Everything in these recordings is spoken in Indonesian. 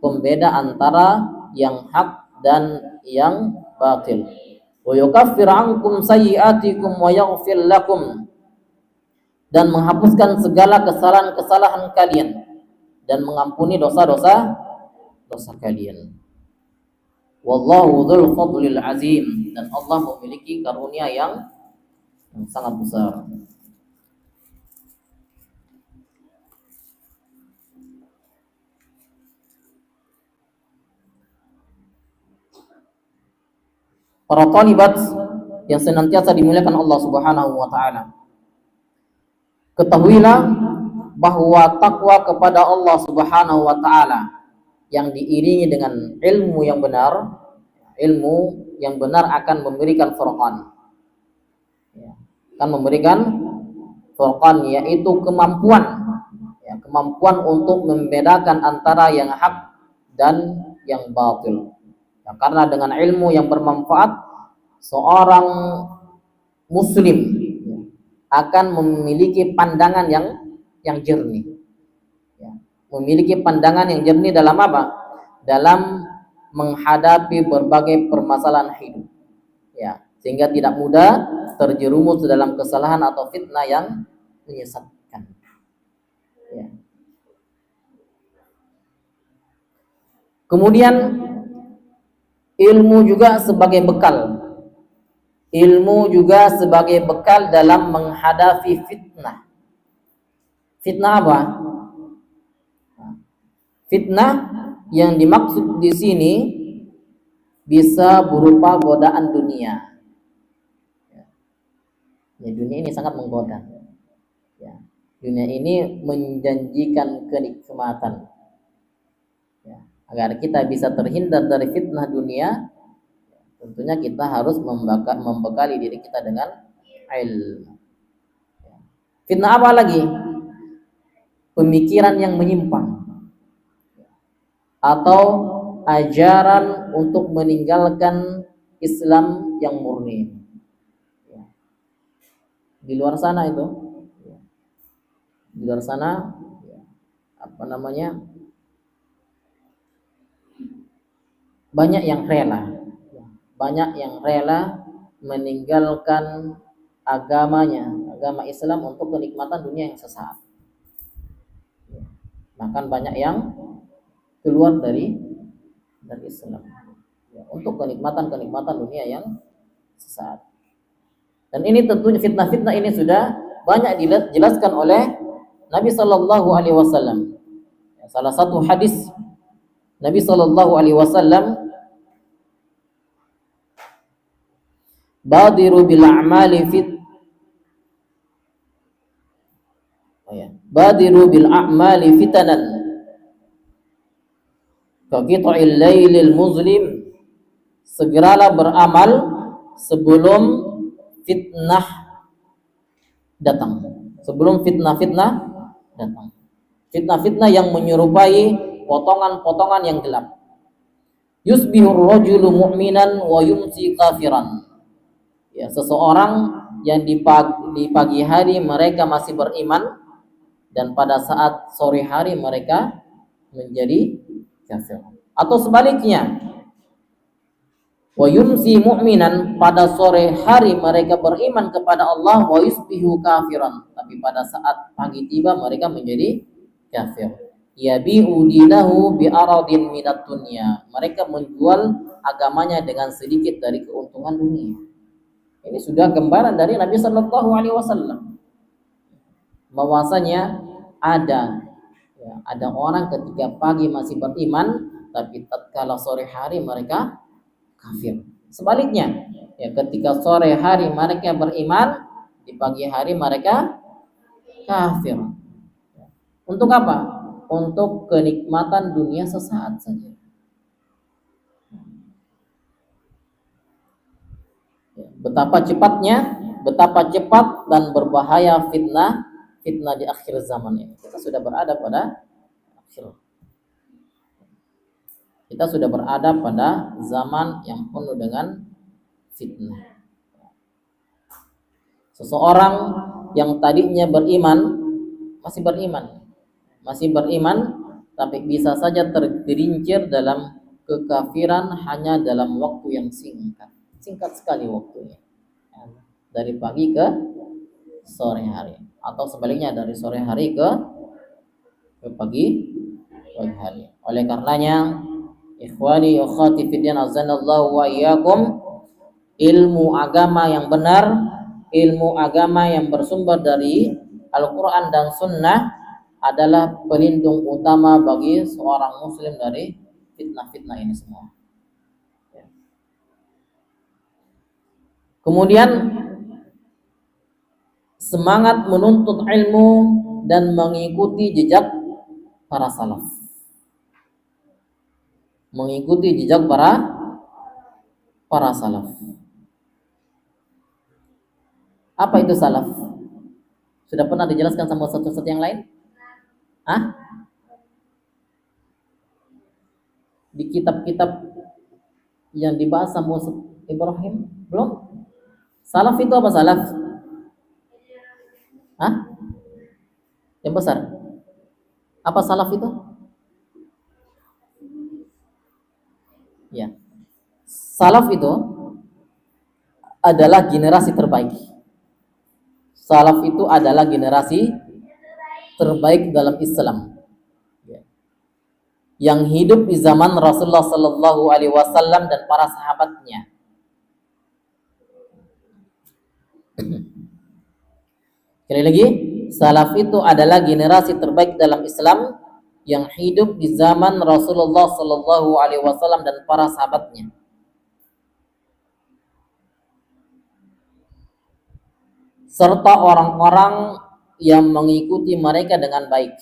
pembeda antara yang hak dan yang batil. Wa yukaffir ankum sayyi'atikum wa yaghfir lakum, dan menghapuskan segala kesalahan-kesalahan kalian dan mengampuni dosa-dosa kalian. Wallahu dzul fadlil azim, dan Allah memiliki karunia yang sangat besar. Para thalibat yang senantiasa dimuliakan Allah Subhanahu wa taala, ketahuilah bahwa takwa kepada Allah Subhanahu wa taala yang diiringi dengan ilmu yang benar akan memberikan furqan. Akan memberikan furqan, yaitu kemampuan untuk membedakan antara yang hak dan yang batil. Karena dengan ilmu yang bermanfaat, seorang muslim akan memiliki pandangan yang jernih. Memiliki pandangan yang jernih dalam apa? Dalam menghadapi berbagai permasalahan hidup. Sehingga tidak mudah terjerumus dalam kesalahan atau fitnah yang menyesatkan. Kemudian ilmu juga sebagai bekal. Ilmu juga sebagai bekal dalam menghadapi fitnah. Fitnah apa? Fitnah yang dimaksud di sini bisa berupa godaan dunia. Dunia ini sangat menggoda. Dunia ini menjanjikan kenikmatan. Agar kita bisa terhindar dari fitnah dunia, tentunya kita harus membekali diri kita dengan ilmu. Fitnah apa lagi? Pemikiran yang menyimpang atau ajaran untuk meninggalkan Islam yang murni. Di luar sana itu, banyak yang rela meninggalkan agama Islam untuk kenikmatan dunia yang sesaat. Bahkan banyak yang keluar dari Islam untuk kenikmatan dunia yang sesaat. Dan ini tentunya fitnah-fitnah ini sudah banyak dijelaskan oleh Nabi sallallahu alaihi wasallam. Salah satu hadis Nabi sallallahu alaihi wasallam, badiru bil a'mali fitanan ka qita'il lailil muzlim, segeralah beramal sebelum fitnah datang, sebelum fitnah-fitnah datang. Fitnah-fitnah yang menyerupai potongan-potongan yang gelap. Yusbihur rajulu mu'minan wa yumsi kafiran. Seseorang yang di pagi hari mereka masih beriman, dan pada saat sore hari mereka menjadi kafir. Atau sebaliknya, wa yumsi mu'minan, pada sore hari mereka beriman kepada Allah, wa yusbihu kafiran, tapi pada saat pagi tiba mereka menjadi kafir. Yabi'u dinahu bi'aradin minat dunya, mereka menjual agamanya dengan sedikit dari keuntungan dunia. Ini sudah gambaran dari Nabi sallallahu alaihi wasallam bahwasanya ada orang ketika pagi masih beriman, tapi tatkala sore hari mereka kafir. Sebaliknya, ketika sore hari mereka beriman, di pagi hari mereka kafir. Untuk apa? Untuk kenikmatan dunia sesaat saja. Betapa cepat dan berbahaya fitnah di akhir zaman ini. Kita sudah berada pada zaman yang penuh dengan fitnah. Seseorang yang tadinya masih beriman, tapi bisa saja tergelincir dalam kekafiran hanya dalam waktu yang singkat. Singkat sekali waktunya. Dari pagi ke sore hari, atau sebaliknya dari sore hari ke pagi hari. Oleh karenanya, ikhwani akhwati fiddin azanallahu wa iyyakum, ilmu agama yang benar, ilmu agama yang bersumber dari Al-Quran dan Sunnah adalah pelindung utama bagi seorang muslim dari fitnah-fitnah ini semua. Kemudian semangat menuntut ilmu dan mengikuti jejak para salaf. Mengikuti jejak para salaf. Apa itu salaf? Sudah pernah dijelaskan sama satu-satu yang lain? Hah? Di kitab-kitab yang dibahas sama Ibrahim? Belum? Salaf itu apa salaf? Hah? Yang besar? Apa salaf itu? Ya. Salaf itu adalah generasi terbaik. Salaf itu adalah generasi terbaik dalam Islam. Yang hidup di zaman Rasulullah Sallallahu Alaihi Wasallam dan para sahabatnya. Sekali lagi, salaf itu adalah generasi terbaik dalam Islam yang hidup di zaman Rasulullah Sallallahu Alaihi Wasallam dan para sahabatnya. Serta orang-orang yang mengikuti mereka dengan baik.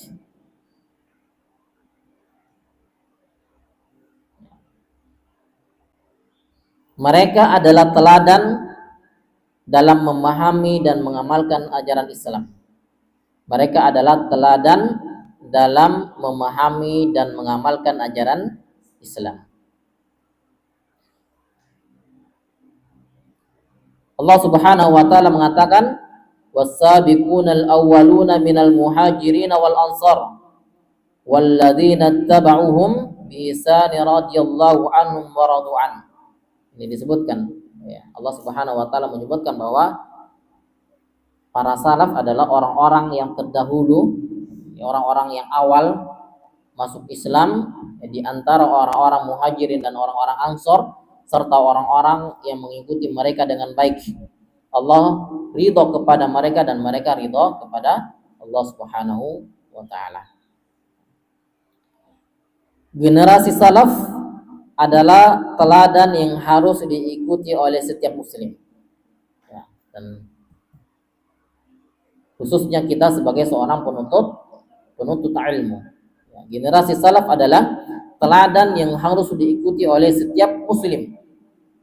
Mereka adalah teladan dalam memahami dan mengamalkan ajaran Islam. Mereka adalah teladan dalam memahami dan mengamalkan ajaran Islam. Allah Subhanahu wa taala mengatakan, "Was-sabiqunal awwaluna minal muhajirin wal ansar walladzina ittaba'uhum bi ihsan radhiyallahu anhum wa radu an." Ini disebutkan, ya, Allah Subhanahu wa taala menyebutkan bahwa para salaf adalah orang-orang yang terdahulu, orang-orang yang awal masuk Islam, di antara orang-orang muhajirin dan orang-orang ansor, serta orang-orang yang mengikuti mereka dengan baik. Allah ridho kepada mereka dan mereka ridho kepada Allah Subhanahu wa taala. Generasi salaf adalah teladan yang harus diikuti oleh setiap muslim, ya, dan khususnya kita sebagai seorang penuntut ilmu. Ya, generasi salaf adalah teladan yang harus diikuti oleh setiap muslim.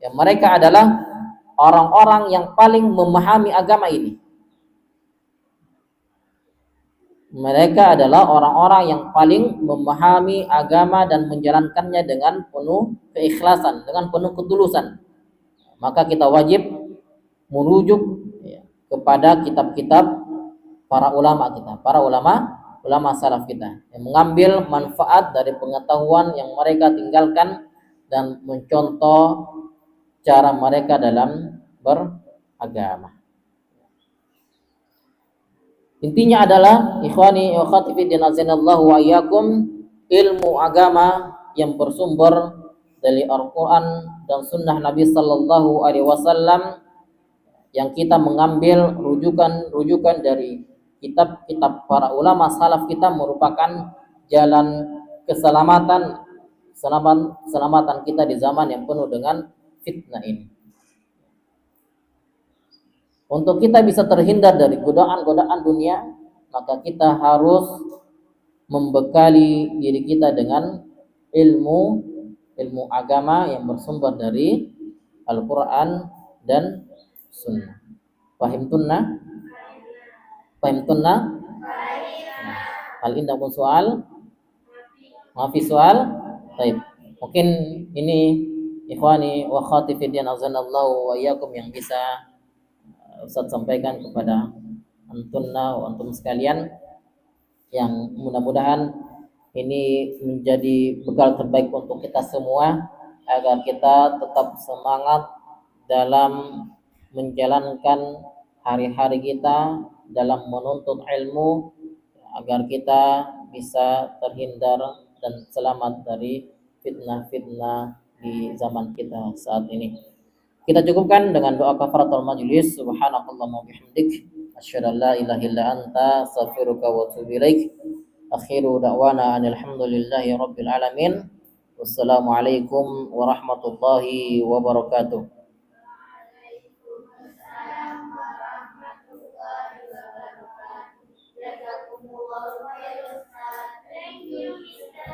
Ya, mereka adalah orang-orang yang paling memahami agama ini. Mereka adalah orang-orang yang paling memahami agama dan menjalankannya dengan penuh keikhlasan, dengan penuh ketulusan. Maka kita wajib merujuk, ya, kepada kitab-kitab para ulama kita, para ulama salaf kita, yang mengambil manfaat dari pengetahuan yang mereka tinggalkan dan mencontoh cara mereka dalam beragama. Intinya adalah, ikhwani wa akhwati fiddin azanallahu wa iyyakum, ilmu agama yang bersumber dari Al-Quran dan Sunnah Nabi Sallallahu Alaihi Wasallam, yang kita mengambil rujukan dari kitab-kitab para ulama salaf kita, merupakan jalan keselamatan kita di zaman yang penuh dengan fitnah ini. Untuk kita bisa terhindar dari godaan-godaan dunia, maka kita harus membekali diri kita dengan ilmu agama yang bersumber dari Al-Quran dan Sunnah. Fahimtunna? Hal indakum soal? Maafi soal? Baik. Mungkin ini ikhwani wa akhwati fiddin azanallahu wa iyyakum yang bisa Ustaz sampaikan kepada antunna wa antum sekalian, yang mudah-mudahan Ini menjadi bekal terbaik untuk kita semua agar kita tetap semangat dalam menjalankan hari-hari kita dalam menuntut ilmu agar kita bisa terhindar dan selamat dari fitnah-fitnah di zaman kita saat ini. Kita cukupkan dengan doa kafaratul majlis. Subhanakallahumma bihamdik asyhadu an la ilaha illa anta astaghfiruka wa atubu ilaik. Akhiru da'wana alhamdulillahi rabbil alamin. Wassalamualaikum warahmatullahi wabarakatuh. Thank you, Mister.